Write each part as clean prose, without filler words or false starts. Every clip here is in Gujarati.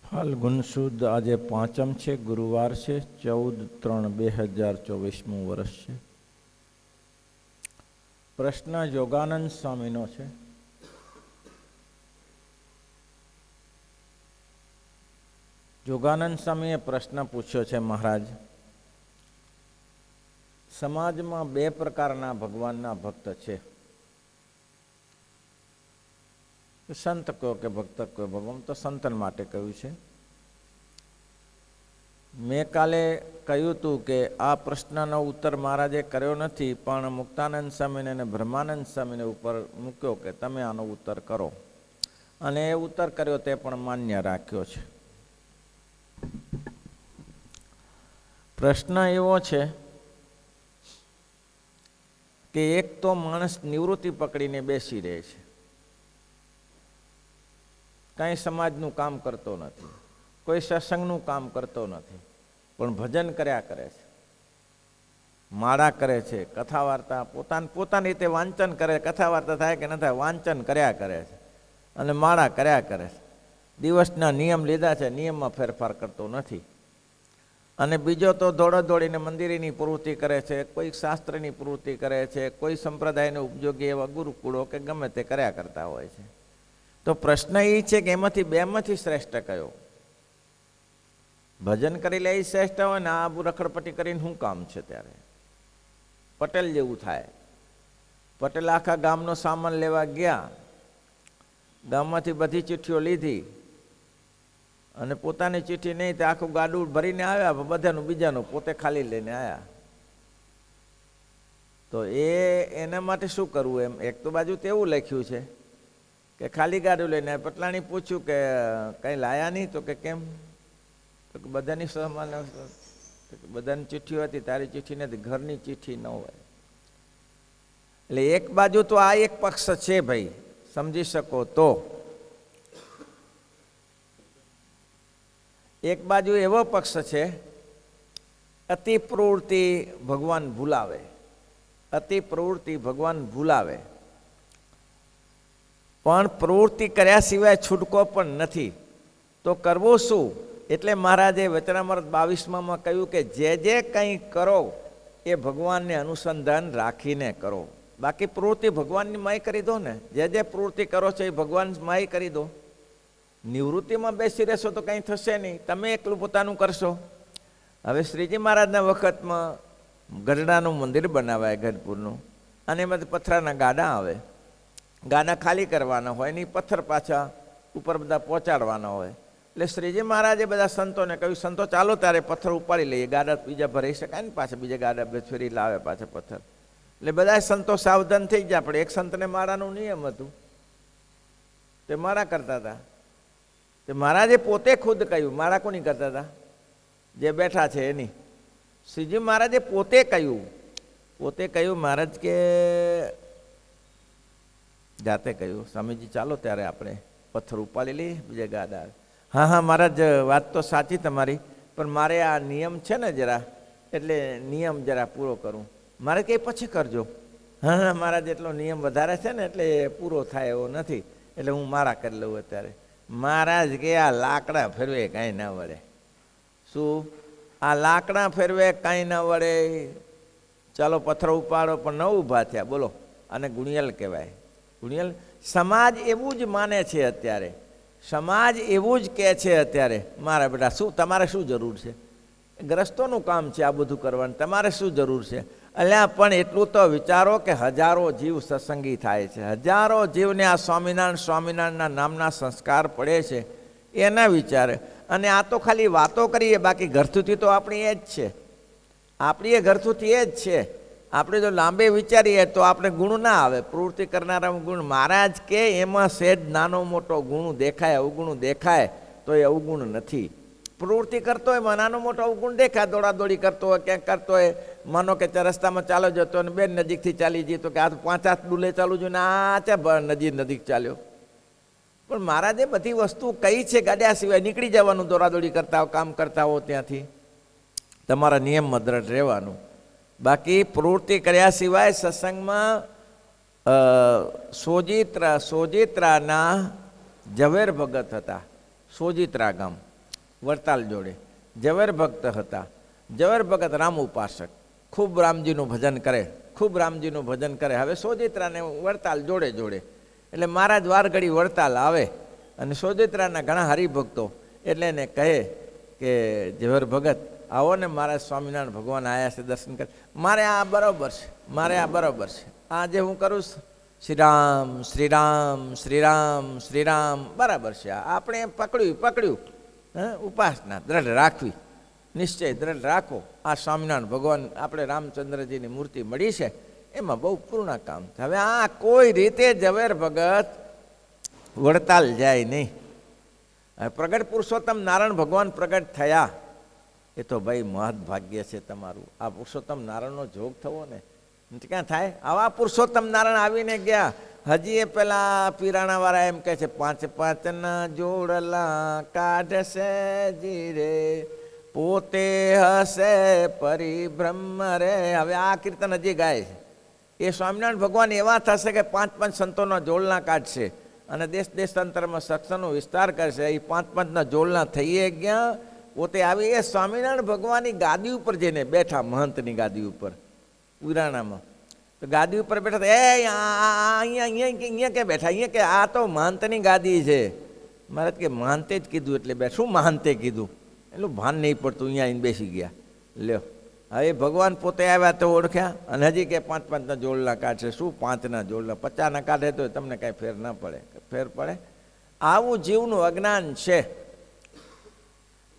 ફાલ્ગુન સુદ આજે 5મ છે, ગુરુવાર છે, 14/3/2024 વર્ષ છે. પ્રશ્ન યોગાનંદ સ્વામીનો છે. યોગાનંદ સ્વામીએ પ્રશ્ન પૂછ્યો છે, મહારાજ, સમાજમાં 2 પ્રકારના ભગવાનના ભક્ત છે. સંત કહો કે ભક્ત કહો, ભગવાન તો સંતન માટે કહ્યું છે. મેં કાલે કહ્યું હતું કે આ પ્રશ્નનો ઉત્તર મહારાજે કર્યો નથી, પણ મુક્તાનંદ સ્વામીને અને બ્રહ્માનંદ સ્વામીને ઉપર મૂક્યો કે તમે આનો ઉત્તર કરો, અને એ ઉત્તર કર્યો તે પણ માન્ય રાખ્યો છે. પ્રશ્ન એવો છે કે એક તો માણસ નિવૃત્તિ પકડીને બેસી રહે છે, કંઈ સમાજનું કામ કરતો નથી, કોઈ સત્સંગનું કામ કરતો નથી, પણ ભજન કર્યા કરે છે, માળા કરે છે, કથા વાર્તા પોતાની રીતે વાંચન કરે, કથા વાર્તા થાય કે ન થાય, વાંચન કર્યા કરે છે અને માળા કર્યા કરે છે. દિવસના નિયમ લીધા છે, નિયમમાં ફેરફાર કરતો નથી. અને બીજો તો દોડીને મંદિરની પ્રવૃત્તિ કરે છે, કોઈ શાસ્ત્રની પ્રવૃત્તિ કરે છે, કોઈ સંપ્રદાયને ઉપયોગી એવા ગુરુકુળો કે ગમે તે કર્યા કરતા હોય છે. તો પ્રશ્ન એ છે કે એમાંથી 2માંથી શ્રેષ્ઠ કયો? ભજન કરી લે એ શ્રેષ્ઠ હોય ને આ રખડપટ્ટી કરીને શું કામ છે? ત્યારે પટેલ જેવું થાય. પટેલ આખા ગામનો સામાન લેવા ગયા, ગામમાંથી બધી ચિઠ્ઠીઓ લીધી અને પોતાની ચિઠ્ઠી નહીં તો આખું ગાડું ભરીને આવ્યા, બધાનું બીજાનું, પોતે ખાલી લઈને આવ્યા. તો એના માટે શું કરવું? એમ એક તો બાજુ તો એવું લખ્યું છે કે ખાલી ગાડું લઈને પટલાણી પૂછ્યું કે કંઈ લાયા નહીં? તો કે કેમ? તો બધાની સામાન, બધાની ચિઠ્ઠીઓ હતી, તારી ચિઠ્ઠી નથી, ઘરની ચિઠ્ઠી ન હોય. એટલે એક બાજુ તો આ એક પક્ષ છે ભાઈ, સમજી શકો તો. એક બાજુ એવો પક્ષ છે અતિ પ્રવૃત્તિ ભગવાન ભૂલાવે, અતિ પ્રવૃત્તિ ભગવાન ભૂલાવે, પણ પ્રવૃત્તિ કર્યા સિવાય છૂટકો પણ નથી. તો કરવું શું? એટલે મહારાજે વચનામૃત 22માં કહ્યું કે જે કંઈ કરો એ ભગવાનને અનુસંધાન રાખીને કરો. બાકી પ્રવૃત્તિ ભગવાનની માય કરી દો ને. જે પ્રવૃત્તિ કરો છો એ ભગવાન માય કરી દો. નિવૃત્તિમાં બેસી રહેશો તો કંઈ થશે નહીં, તમે એકલું પોતાનું કરશો. હવે શ્રીજી મહારાજના વખતમાં ગઢડાનું મંદિર બનાવાય, ગઢપુરનું, અને એમાં પથ્થરના ગાડા આવે. ગાડા ખાલી કરવાના હોય ને પથ્થર પાછા ઉપર બધા પહોંચાડવાના હોય. એટલે શ્રીજી મહારાજે બધા સંતોને કહ્યું, સંતો ચાલો ત્યારે પથ્થર ઉપાડી લઈએ, ગાડા બીજા ભરાઈ શકાય ને, પાછા બીજા ગાડા ફેરી લાવે પાછા પથ્થર. એટલે બધા સંતો સાવધાન થઈ ગયા. આપણે એક સંતને માળાનું નિયમ હતું, તે માળા કરતા હતા. તે મહારાજે પોતે ખુદ કહ્યું, માળા કોની કરતા હતા? જે બેઠા છે એની. શ્રીજી મહારાજે પોતે કહ્યું, મહારાજ કે જાતે કહ્યું, સ્વામીજી ચાલો ત્યારે આપણે પથ્થર ઉપાડી લઈએ, બીજા ગાડા. હા મહારાજ, વાત તો સાચી તમારી, પણ મારે આ નિયમ છે ને જરા, એટલે નિયમ જરા પૂરો કરું. મારે કંઈ પછી કરજો. હા મહારાજ, એટલો નિયમ વધારે છે ને એટલે પૂરો થાય એવો નથી, એટલે હું મારા કરી લઉં અત્યારે. મહારાજ કે આ લાકડા ફેરવે કાંઈ ના વળે. શું? આ લાકડા ફેરવે કાંઈ ના વળે. ચાલો પથ્થર ઉપાડો, પણ ન ઊભા થયા. બોલો, આને ગુણિયલ કહેવાય. ગુણિયલ. સમાજ એવું જ માને છે અત્યારે, સમાજ એવું જ કહે છે અત્યારે. મારા બેટા શું, તમારે શું જરૂર છે? ગ્રસ્તોનું કામ છે આ બધું કરવાનું, તમારે શું જરૂર છે? અલ્યા પણ એટલું તો વિચારો કે હજારો જીવ સત્સંગી થાય છે, હજારો જીવને આ સ્વામિનારાયણના નામના સંસ્કાર પડે છે, એના વિચારે. અને આ તો ખાલી વાતો કરીએ, બાકી ઘરથુથી તો આપણી એ જ છે. આપણી એ ઘરથુથી એ જ છે. આપણે જો લાંબે વિચારીએ તો આપણે ગુણ ના આવે. પ્રવૃત્તિ કરનારા ગુણ, મહારાજ કે એમાં સહેજ નાનો મોટો ગુણ દેખાય, અવગુણ દેખાય તો એ અવગુણ નથી. પ્રવૃત્તિ કરતો હોય નાનો મોટો અવગુણ દેખાય, દોડાદોડી કરતો હોય, ક્યાંક કરતો હોય. માનો કે રસ્તામાં ચાલો જતો અને બેન નજીકથી ચાલી જઈએ તો કે આ 5 હાથ ડુલે ચાલુ જોઈએ ને આ ચા નજીક ચાલ્યો. પણ મહારાજે બધી વસ્તુ કઈ છે, ગાડ્યા સિવાય નીકળી જવાનું, દોડાદોડી કરતા હો, કામ કરતા હો ત્યાંથી. તમારા નિયમમાં દ્રઢ રહેવાનું. બાકી પ્રવૃત્તિ કર્યા સિવાય સત્સંગમાં સોજિત્રાના ઝવેર ભગત હતા, સોજિત્રા ગામ. વડતાલ જોડે ઝવેર ભક્ત હતા. ઝવેર ભગત રામ ઉપાસક, ખૂબ રામજીનું ભજન કરે, ખૂબ રામજીનું ભજન કરે. હવે સોજિત્રાને વડતાલ જોડે જોડે, એટલે મહારાજ વાર ઘડી વડતાલ આવે અને સોજિત્રાના ઘણા હરિભક્તો એટલે એને કહે કે ઝવેર ભગત આવો ને, મારા સ્વામિનારાયણ ભગવાન આવ્યા છે, દર્શન કરે. મારે આ બરાબર છે, મારે આ બરાબર છે, આ જે હું કરું શ્રીરામ શ્રીરામ શ્રીરામ શ્રીરામ બરાબર છે. આપણે પકડ્યું ઉપાસના દ્રઢ રાખવી, નિશ્ચય દ્રઢ રાખો. આ સ્વામિનારાયણ ભગવાન આપણે રામચંદ્રજીની મૂર્તિ મળી છે, એમાં બહુ પૂર્ણ કામ. હવે આ કોઈ રીતે ઝવેર ભગત વડતાલ જાય નહીં. પ્રગટ પુરુષોત્તમ નારાયણ ભગવાન પ્રગટ થયા, એ તો ભાઈ મહદ ભાગ્ય છે તમારું. આ પુરુષોત્તમ નારાયણનો જોગ થવો ને ક્યાં થાય? આવા પુરુષોત્તમ નારાયણ આવીને ગયા. હજી એ પેલા પીરાણા વાળા એમ કહે છે, 5 જોડલા કાઢશે જીરે, પોતે હશે પરિબ્રહ્મ રે. હવે આ કીર્તન હજી ગાય છે. એ સ્વામિનારાયણ ભગવાન એવા થશે કે 5 સંતોના જોડલા કાઢશે અને દેશ દેશાંતરમાં સત્સંગનો વિસ્તાર કરશે. એ 5 જોડલા થઈએ ગયા, પોતે આવી એ સ્વામિનારાયણ ભગવાનની ગાદી ઉપર જઈને બેઠા, મહંતની ગાદી ઉપર પુરાણામાં. તો ગાદી ઉપર બેઠા અહીંયા કે બેઠા, અહીંયા કે આ તો મહંતની ગાદી છે. મારે કે મહંતે જ કીધું એટલે બે શું મહંતે કીધું એટલું ભાન નહીં પડતું, અહીંયા આવીને બેસી ગયા. લ્યો હવે ભગવાન પોતે આવ્યા તો ઓળખ્યા, અને હજી કે 5 જોડલા કાઢશે. શું 5 જોડલા? 50 કાઢે તો તમને કાંઈ ફેર ના પડે? ફેર પડે? આવું જીવનું અજ્ઞાન છે.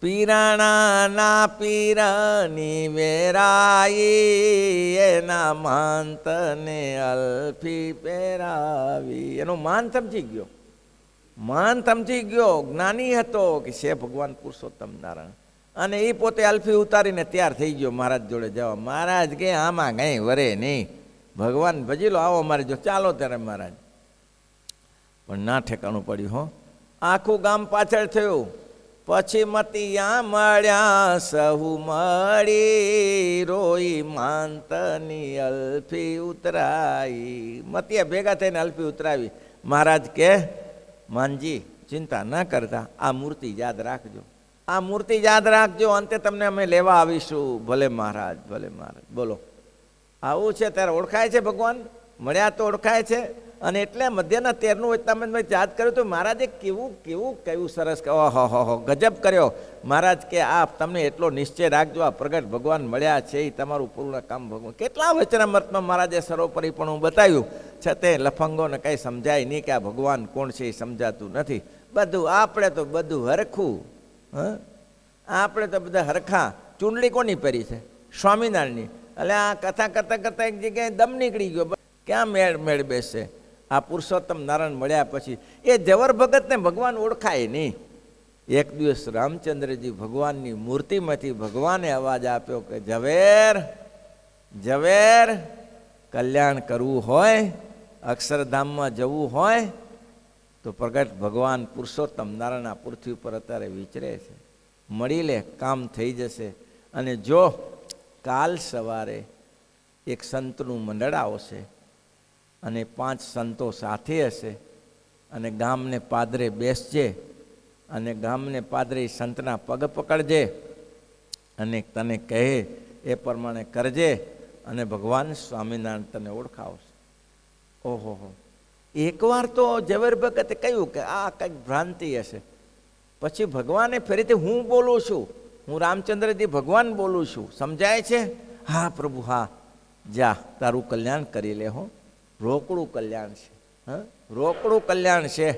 પીરાણા પીરની વેરાઈ, એના માનતને અલ્ફી પહેરાવી. એનું માન સમજી ગયો, માન સમજી ગયો. જ્ઞાની હતો કે છે ભગવાન પુરુષોત્તમ નારાયણ, અને એ પોતે અલ્ફી ઉતારીને તૈયાર થઈ ગયો મહારાજ જોડે જવા. મહારાજ કે આમાં કંઈ વરે નહીં, ભગવાન ભજી લો, આવો મારે જો. ચાલો ત્યારે મહારાજ, પણ ના ઠેકાણું પડ્યું. હો, આખું ગામ પાછળ થયું. પછી મતિયા મળ્યા સહુ મળી, રોઈ માનતની અલ્ફી ઉતરાઈ. મતિયા ભેગા થઈને અલ્ફી ઉતરાવી. મહારાજ કે માનજી ચિંતા ન કરતા, આ મૂર્તિ યાદ રાખજો, આ મૂર્તિ યાદ રાખજો, અંતે તમને અમે લેવા આવીશું. ભલે મહારાજ, ભલે મહારાજ. બોલો, આવું છે ત્યારે ઓળખાય છે ભગવાન, મળ્યા તો ઓળખાય છે. અને એટલે મધ્યના 13નું વચનામૃત યાદ કર્યું તો મહારાજે કેવું કેવું કયું સરસ, ઓહો ગજબ કર્યો. મહારાજ કે આ તમને એટલો નિશ્ચય રાખજો, આ પ્રગટ ભગવાન મળ્યા છે, એ તમારું પૂર્ણ કામ ભગવાન. કેટલા વચનામૃતમાં મહારાજે સર્વોપરી પણ બતાવ્યું, છતાં લફંગોને કંઈ સમજાય નહીં કે આ ભગવાન કોણ છે એ સમજાતું નથી. બધું આપણે તો બધું હરખું. આપણે તો બધા હરખા. ચૂંડલી કોની પહેરી છે? સ્વામિનારાયણની. એટલે આ કથા કરતાં કરતાં એક જગ્યાએ દમ નીકળી ગયો. ક્યાં મેળ બેસે? આ પુરુષોત્તમ નારાયણ મળ્યા પછી એ ઝવેર ભગતને ભગવાન ઓળખાય નહીં. એક દિવસ રામચંદ્રજી ભગવાનની મૂર્તિમાંથી ભગવાને અવાજ આપ્યો કે ઝવેર, ઝવેર, કલ્યાણ કરવું હોય, અક્ષરધામમાં જવું હોય તો પ્રગટ ભગવાન પુરુષોત્તમ નારાયણ પૃથ્વી પર અત્યારે વિચરે છે, મળી લે, કામ થઈ જશે. અને જો કાલ સવારે એક સંતનું મંડળ આવશે અને 5 સંતો સાથે હશે, અને ગામને પાદરે બેસજે, અને ગામને પાદરે સંતના પગ પકડજે, અને તને કહે એ પ્રમાણે કરજે, અને ભગવાન સ્વામિનારાયણ તને ઓળખાવશે. ઓહો, એકવાર તો ઝવેર ભગતે કહ્યું કે આ કંઈક ભ્રાંતિ હશે. પછી ભગવાને ફરીથી હું બોલું છું, હું રામચંદ્રજી ભગવાન બોલું છું, સમજાય છે? હા પ્રભુ, હા, જા તારું કલ્યાણ કરી લે. હો, રોકડું કલ્યાણ છે. રોકડું કલ્યાણ છે.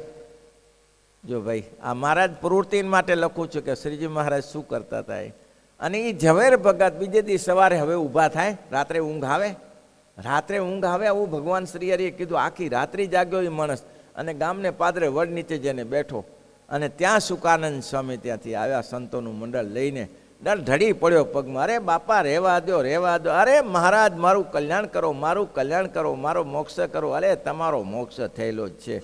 જો ભાઈ, આ મહારાજ પ્રવૃત્તિ માટે લખું છું કે શ્રીજી મહારાજ શું કરતા હતા. અને એ ઝવેર ભગત બીજે દી સવારે હવે ઊભા થાય. રાત્રે ઊંઘ આવે, રાત્રે ઊંઘ આવે આવું ભગવાન શ્રી હરિએ કીધું. આખી રાત્રિ જાગ્યો એ માણસ, અને ગામને પાદરે વડ નીચે જઈને બેઠો. અને ત્યાં સુકાનંદ સ્વામી ત્યાંથી આવ્યા સંતોનું મંડળ લઈને. ઢળી પડ્યો પગમાં. અરે બાપા, રહેવા દો, રહેવા દો. અરે મહારાજ, મારું કલ્યાણ કરો, મારું કલ્યાણ કરો, મારો મોક્ષ કરો. અરે તમારો મોક્ષ થયેલો જ છે.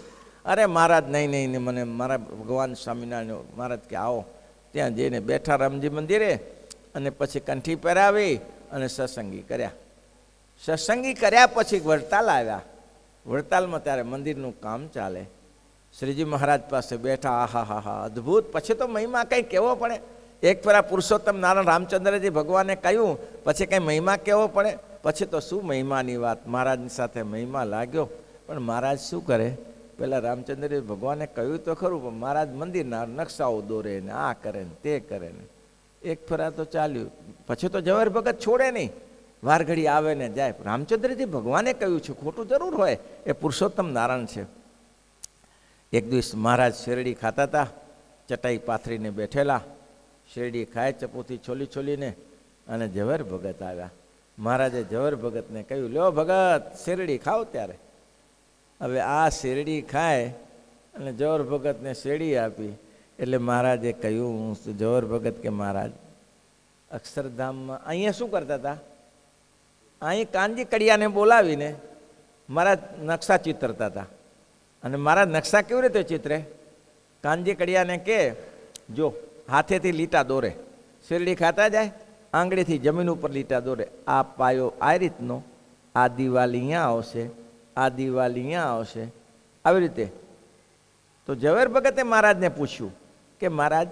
અરે મહારાજ, નહીં નહીં, મને મારા ભગવાન સ્વામિનારાયણ. મહારાજ કે આવો. ત્યાં જઈને બેઠા રામજી મંદિરે, અને પછી કંઠી પહેરાવી અને સત્સંગી કર્યા. સત્સંગી કર્યા પછી વડતાલ આવ્યા. વડતાલમાં ત્યારે મંદિરનું કામ ચાલે. શ્રીજી મહારાજ પાસે બેઠા. આહા હા હા, અદ્ભુત. પછી તો મહિમા કંઈ કહેવો પડે. એક ફેરા પુરુષોત્તમ નારાયણ રામચંદ્રજી ભગવાને કહ્યું, પછી કંઈ મહિમા કહેવો પડે? પછી તો શું મહિમાની વાત, મહારાજની સાથે મહિમા લાગ્યો. પણ મહારાજ શું કરે, પેલા રામચંદ્રજી ભગવાને કહ્યું તો ખરું, પણ મહારાજ મંદિરના નકશાઓ દોરે ને આ કરે ને તે કરે ને. એક ફેરા તો ચાલ્યું. પછી તો ઝવેર ભગત છોડે નહીં, વાર ઘડી આવે ને જાય. રામચંદ્રજી ભગવાને કહ્યું છે, ખોટું જરૂર હોય, એ પુરુષોત્તમ નારાયણ છે. એક દિવસ મહારાજ શેરડી ખાતા હતા, ચટાઈ પાથરીને બેઠેલા, શેરડી ખાય ચપોથી છોલી છોલીને, અને ઝવેર ભગત આવ્યા. મહારાજે ઝવેર ભગતને કહ્યું, લ્યો ભગત શેરડી ખાઓ. ત્યારે હવે આ શેરડી ખાય અને ઝવેર ભગતને શેરડી આપી. એટલે મહારાજે કહ્યું, ઝવેર ભગત કે મહારાજ અક્ષરધામમાં અહીંયા શું કરતા હતા? અહીં કાનજી કડિયાને બોલાવીને મહારાજ નકશા ચિતરતા હતા. અને મહારાજ નકશા કેવી રીતે ચિત્રે? કાનજી કડિયાને કે જો હાથેથી લીટા દોરે, શેરડી ખાતા જાય, આંગળીથી જમીન ઉપર લીટા દોરે. આ પાયો આ રીતનો, આ દિવાલ અહીંયા આવશે, આ દિવાલ અહીંયા આવશે, આવી રીતે. તો ઝવેર ભગતે મહારાજને પૂછ્યું કે મહારાજ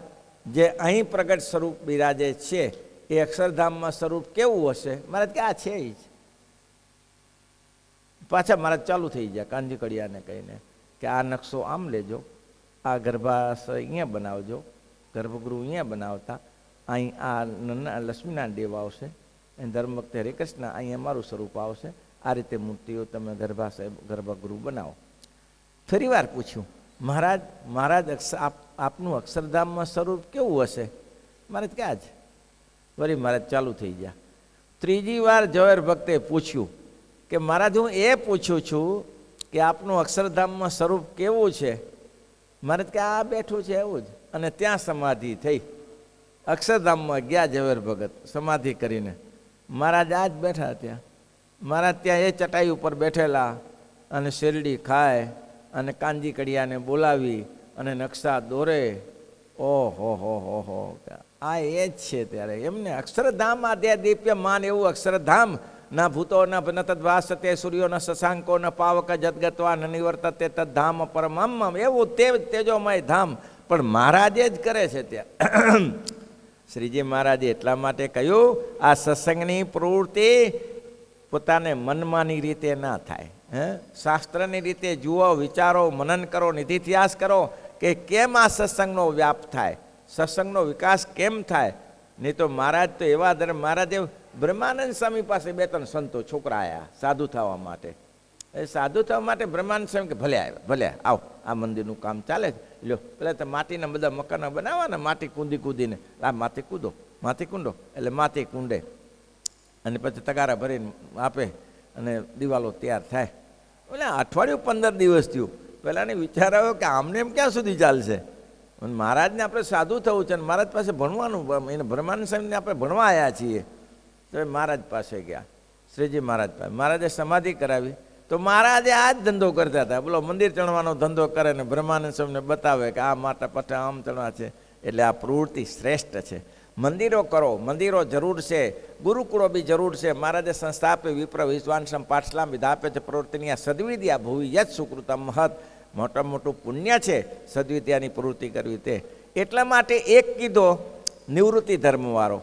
જે અહીં પ્રગટ સ્વરૂપ બિરાજે છે એ અક્ષરધામમાં સ્વરૂપ કેવું હશે? મહારાજ કે આ છે જ. પાછા મહારાજ ચાલુ થઈ ગયા કાનજી કડિયાને કહીને કે આ નકશો આમ લેજો, આ ગર્ભાશય અહીંયા બનાવજો, ગર્ભગૃહ અહીંયા બનાવતા, અહીં આ લક્ષ્મીનારાયણ દેવ આવશે, અહીં ધર્મ વખતે હરે કૃષ્ણ, અહીંયા મારું સ્વરૂપ આવશે. આ રીતે મૂર્તિઓ તમે ગર્ભાશય ગર્ભગૃહ બનાવો. ફરી વાર પૂછ્યું, મહારાજ મહારાજ આપનું અક્ષરધામમાં સ્વરૂપ કેવું હશે? મહારાજ કે આજ. વળી મહારાજ ચાલુ થઈ ગયા. ત્રીજી વાર ઝવેર ભક્તે પૂછ્યું કે મહારાજ હું એ પૂછું છું કે આપનું અક્ષરધામમાં સ્વરૂપ કેવું છે? મહારાજ કે આ બેઠું છે એવું જ. અને ત્યાં સમાધિ થઈ. અક્ષરધામમાં ગયા ઝવેર ભગત સમાધિ કરીને. મહારાજ આ જ બેઠા ત્યાં. મહારાજ ત્યાં એ ચટાઈ ઉપર બેઠેલા અને શેરડી ખાય અને કાનજી કડિયાને બોલાવી અને નકશા દોરે. ઓહો હો હો હો, આ એ જ છે. ત્યારે એમને અક્ષરધામ આદ્ય દીપ્ય માન એવું અક્ષરધામ. ના ભૂતો ન તદ્વાસતે સૂર્યો ન શશાંકો ન પાવક જદગત્વા ન નિવર્તતે તદ્ધામ પરમમ. એવું તે તેજોમય ધામ. પણ મહારાજે જ કરે છે ત્યાં. શ્રીજી મહારાજે એટલા માટે કહ્યું, આ સત્સંગની પ્રવૃત્તિ પોતાને મનમાની રીતે ના થાય. શાસ્ત્રની રીતે જુઓ, વિચારો, મનન કરો, નિધિધ્યાસ કરો કે કેમ આ સત્સંગનો વ્યાપ થાય, સત્સંગનો વિકાસ કેમ થાય. નહીં તો મહારાજ તો એવા મહારાજે બ્રહ્માનંદ સ્વામી પાસે 2-3 સંતો છોકરા આવ્યા સાધુ થવા માટે. એ સાધુ થવા માટે બ્રહ્માનંદ સ્વામી કે ભલે આવ્યા, ભલે આવો, આ મંદિરનું કામ ચાલે છે, લ્યો પેલા તો માટીના બધા મકાનો બનાવવાના, માટી કૂદી કૂદીને આ માટી કૂદો, માટી કૂંડો, એટલે માટી કૂંડે અને પછી તગારા ભરીને આપે અને દિવાલો તૈયાર થાય. એટલે અઠવાડિયું 15 દિવસ થયું. પહેલાંને વિચાર આવ્યો કે આમને એમ ક્યાં સુધી ચાલશે? મહારાજને આપણે સાધુ થવું છે અને મહારાજ પાસે ભણવાનું, એને બ્રહ્માનંદ સ્વામીને આપણે ભણવા આવ્યા છીએ. તો મહારાજ પાસે ગયા, શ્રીજી મહારાજ પાસે. મહારાજે સમાધિ કરાવી. તો મહારાજે આ જ ધંધો કરતા હતા. બોલો, મંદિર ચણવાનો ધંધો કરે ને બ્રહ્માનંદ સ્વામીને બતાવે કે આ માટા પટા આમ ચણવા છે. એટલે આ પ્રવૃત્તિ શ્રેષ્ઠ છે. મંદિરો કરો, મંદિરો જરૂર છે, ગુરુકુળો બી જરૂર છે. મહારાજે સંસ્થા આપે વિપ્ર વિશ્વાંસમ પાઠશાલામ વિધાપે છે પ્રવૃત્તિની આ સદવિદ્યા ભૂવિ યત સુકૃતમ મહત. મોટામાં મોટું પુણ્ય છે સદવિદ્યાની પ્રવૃત્તિ કરવી તે. એટલા માટે એક કીધો નિવૃત્તિ ધર્મવાળો.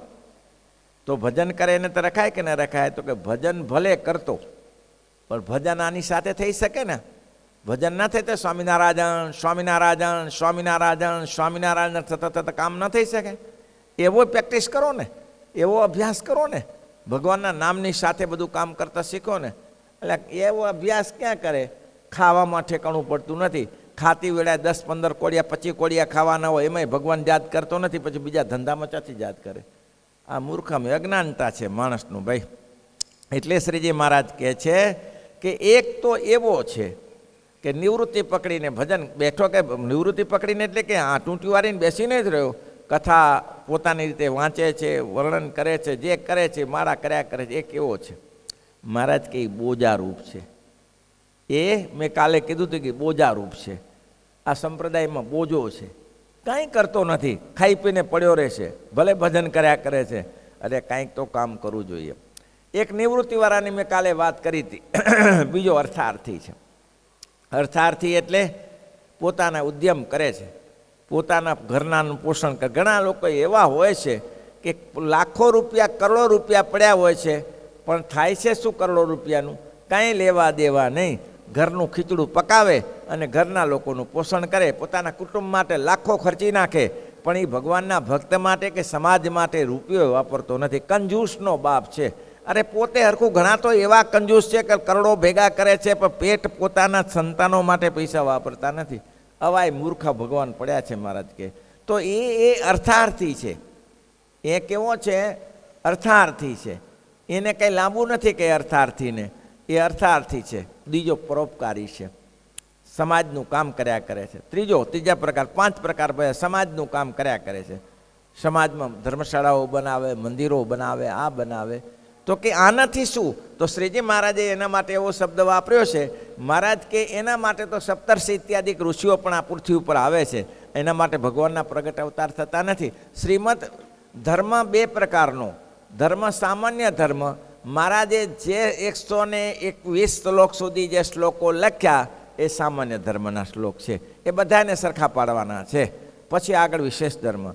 તો ભજન કરે એને તો રખાય કે ન રખાય? તો કે ભજન ભલે કરતો પણ ભજન આની સાથે થઈ શકે ને? ભજન ના થાય તો સ્વામિનારાયણ સ્વામિનારાયણ સ્વામિનારાયણ સ્વામિનારાયણ સતત કામ ન થઈ શકે. એવો પ્રેક્ટિસ કરો ને, એવો અભ્યાસ કરો ને, ભગવાનના નામની સાથે બધું કામ કરતા શીખો ને. એટલે એવો અભ્યાસ ક્યાં કરે? ખાવામાં ઠેકાણું પડતું નથી. ખાતી વેળાએ 10-15 કોડિયા 25 કોડિયા ખાવાના હોય, એમાંય ભગવાન યાદ કરતો નથી, પછી બીજા ધંધામાં ચાથી યાદ કરે? આ મૂર્ખામી અજ્ઞાનતા છે માણસનું ભાઈ. એટલે શ્રીજી મહારાજ કહે છે કે એક તો એવો છે કે નિવૃત્તિ પકડીને ભજન બેઠો, કે નિવૃત્તિ પકડીને એટલે કે આ ટૂંટી વાળીને બેસીને જ રહ્યો, કથા પોતાની રીતે વાંચે છે, વર્ણન કરે છે, જે કરે છે મારા કર્યા કરે છે. એ કેવો છે? મહારાજ કે બોજા રૂપ છે. એ મેં કાલે કીધું હતું કે બોજા રૂપ છે. આ સંપ્રદાયમાં બોજો છે, કાંઈ કરતો નથી, ખાઈ પીને પડ્યો રહેશે, ભલે ભજન કર્યા કરે છે. અરે કાંઈક તો કામ કરવું જોઈએ. એક નિવૃત્તિવાળાની મેં કાલે વાત કરી હતી. બીજો અર્થાર્થી છે. અર્થાર્થી એટલે પોતાના ઉદ્યમ કરે છે, પોતાના ઘરનાનું પોષણ કરે. ઘણા લોકો એવા હોય છે કે લાખો રૂપિયા કરોડો રૂપિયા પડ્યા હોય છે, પણ થાય છે શું કરોડો રૂપિયાનું? કાંઈ લેવા દેવા નહીં. ઘરનું ખીચડું પકાવે અને ઘરના લોકોનું પોષણ કરે, પોતાના કુટુંબ માટે લાખો ખર્ચી નાખે, પણ એ ભગવાનના ભક્ત માટે કે સમાજ માટે રૂપિયો વાપરતો નથી. કંજૂસનો બાપ છે. અરે પોતે હરખું ઘણા તો એવા કંજૂસ છે કે કરોડો ભેગા કરે છે, પણ પેટ પોતાના સંતાનો માટે પૈસા વાપરતા નથી. અવાય મૂર્ખા ભગવાન પડ્યા છે મહારાજ કે. તો એ અર્થાર્થી છે. એ કેવો છે? અર્થાર્થી છે. એને કંઈ લાંબુ નથી કે અર્થાર્થીને. એ અર્થાર્થી છે. બીજો પરોપકારી છે, સમાજનું કામ કર્યા કરે છે. ત્રીજા પ્રકાર, 5 પ્રકાર સમાજનું કામ કર્યા કરે છે. સમાજમાં ધર્મશાળાઓ બનાવે, મંદિરો બનાવે, આ બનાવે. તો કે આનાથી શું? તો શ્રીજી મહારાજે એના માટે એવો શબ્દ વાપર્યો છે. મહારાજ કે એના માટે તો સપ્તર્ષિ ઇત્યાદિ ઋષિઓ પણ આ પૃથ્વી ઉપર આવે છે. એના માટે ભગવાનના પ્રગટ અવતાર થતા નથી. શ્રીમદ ધર્મ 2 પ્રકારનો. ધર્મ સામાન્ય ધર્મ, મહારાજે જે 121 શ્લોક સુધી જે શ્લોકો લખ્યા એ સામાન્ય ધર્મના શ્લોક છે. એ બધાને સરખા પાડવાના છે. પછી આગળ વિશેષ ધર્મ.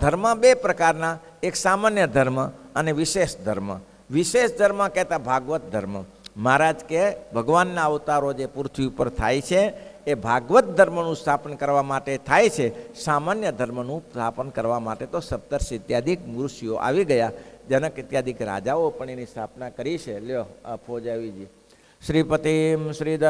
ધર્મ 2 પ્રકારના, એક સામાન્ય ધર્મ અને વિશેષ ધર્મ. વિશેષ ધર્મ કહેતા ભાગવત ધર્મ. મહારાજ કે ભગવાનના અવતારો જે પૃથ્વી ઉપર થાય છે એ ભાગવત ધર્મનું સ્થાપન કરવા માટે થાય છે. સામાન્ય ધર્મનું સ્થાપન કરવા માટે તો સપ્તર્ષિ ઇત્યાદિ ઋષિઓ આવી ગયા. જનક ઇત્યાદિ રાજાઓ પણ એની સ્થાપના કરી છે. લ્યો આ ફોજ આવી ગઈ. શ્રીપતિમ શ્રી